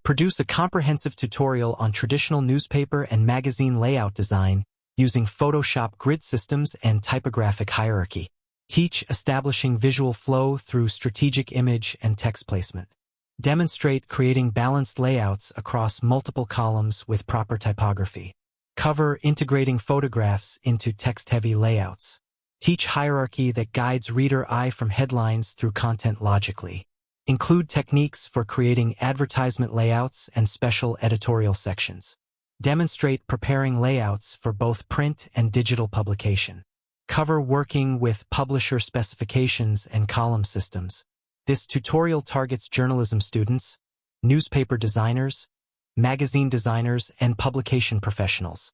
Produce a comprehensive tutorial on traditional newspaper and magazine layout design using Photoshop grid systems and typographic hierarchy. Teach establishing visual flow through strategic image and text placement. Demonstrate creating balanced layouts across multiple columns with proper typography. Cover integrating photographs into text-heavy layouts. Teach hierarchy that guides reader eye from headlines through content logically. Include techniques for creating advertisement layouts and special editorial sections. Demonstrate preparing layouts for both print and digital publication. Cover working with publisher specifications and column systems. This tutorial targets journalism students, newspaper designers, magazine designers, and publication professionals.